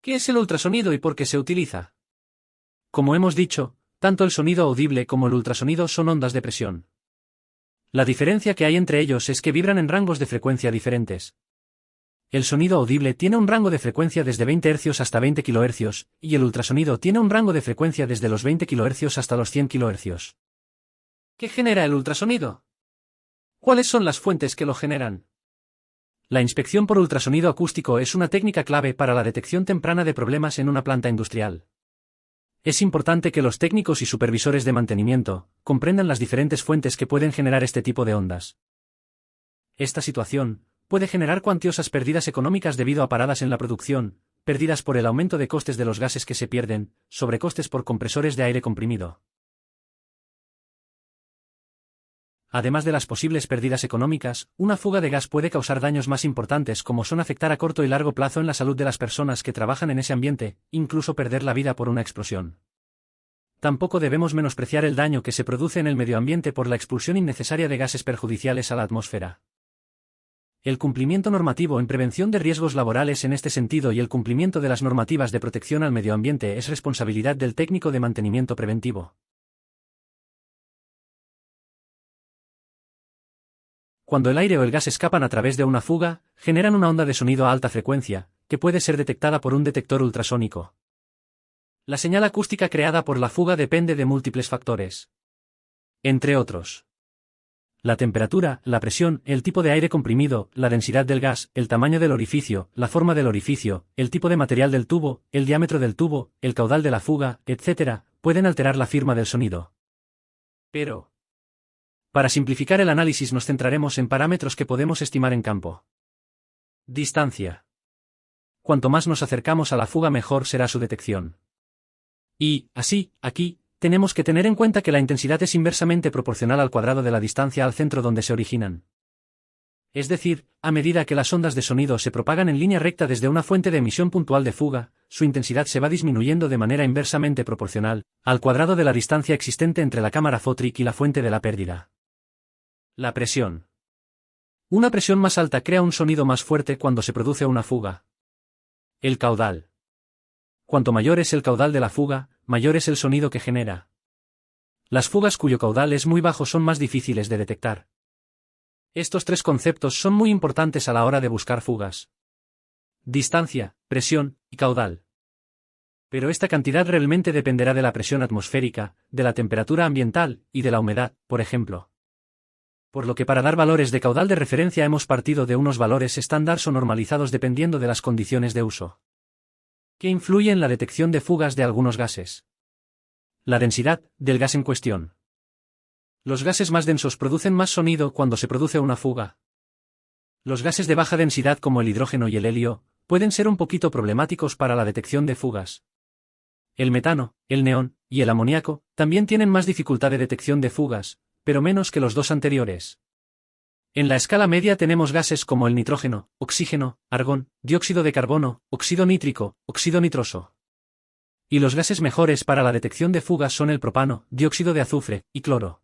¿Qué es el ultrasonido y por qué se utiliza? Como hemos dicho, tanto el sonido audible como el ultrasonido son ondas de presión. La diferencia que hay entre ellos es que vibran en rangos de frecuencia diferentes. El sonido audible tiene un rango de frecuencia desde 20 Hz hasta 20 kHz, y el ultrasonido tiene un rango de frecuencia desde los 20 kHz hasta los 100 kHz. ¿Qué genera el ultrasonido? ¿Cuáles son las fuentes que lo generan? La inspección por ultrasonido acústico es una técnica clave para la detección temprana de problemas en una planta industrial. Es importante que los técnicos y supervisores de mantenimiento comprendan las diferentes fuentes que pueden generar este tipo de ondas. Esta situación puede generar cuantiosas pérdidas económicas debido a paradas en la producción, pérdidas por el aumento de costes de los gases que se pierden, sobrecostes por compresores de aire comprimido. Además de las posibles pérdidas económicas, una fuga de gas puede causar daños más importantes como son afectar a corto y largo plazo en la salud de las personas que trabajan en ese ambiente, incluso perder la vida por una explosión. Tampoco debemos menospreciar el daño que se produce en el medio ambiente por la expulsión innecesaria de gases perjudiciales a la atmósfera. El cumplimiento normativo en prevención de riesgos laborales en este sentido y el cumplimiento de las normativas de protección al medio ambiente es responsabilidad del técnico de mantenimiento preventivo. Cuando el aire o el gas escapan a través de una fuga, generan una onda de sonido a alta frecuencia, que puede ser detectada por un detector ultrasónico. La señal acústica creada por la fuga depende de múltiples factores. Entre otros: la temperatura, la presión, el tipo de aire comprimido, la densidad del gas, el tamaño del orificio, la forma del orificio, el tipo de material del tubo, el diámetro del tubo, el caudal de la fuga, etc., pueden alterar la firma del sonido. Pero, para simplificar el análisis nos centraremos en parámetros que podemos estimar en campo. Distancia. Cuanto más nos acercamos a la fuga mejor será su detección. Y, así, aquí, tenemos que tener en cuenta que la intensidad es inversamente proporcional al cuadrado de la distancia al centro donde se originan. Es decir, a medida que las ondas de sonido se propagan en línea recta desde una fuente de emisión puntual de fuga, su intensidad se va disminuyendo de manera inversamente proporcional al cuadrado de la distancia existente entre la cámara fótric y la fuente de la pérdida. La presión. Una presión más alta crea un sonido más fuerte cuando se produce una fuga. El caudal. Cuanto mayor es el caudal de la fuga, mayor es el sonido que genera. Las fugas cuyo caudal es muy bajo son más difíciles de detectar. Estos tres conceptos son muy importantes a la hora de buscar fugas: distancia, presión y caudal. Pero esta cantidad realmente dependerá de la presión atmosférica, de la temperatura ambiental y de la humedad, por ejemplo. Por lo que para dar valores de caudal de referencia hemos partido de unos valores estándar o normalizados dependiendo de las condiciones de uso, que influye en la detección de fugas de algunos gases. La densidad del gas en cuestión. Los gases más densos producen más sonido cuando se produce una fuga. Los gases de baja densidad como el hidrógeno y el helio pueden ser un poquito problemáticos para la detección de fugas. El metano, el neón y el amoníaco también tienen más dificultad de detección de fugas, pero menos que los dos anteriores. En la escala media tenemos gases como el nitrógeno, oxígeno, argón, dióxido de carbono, óxido nítrico, óxido nitroso. Y los gases mejores para la detección de fugas son el propano, dióxido de azufre y cloro.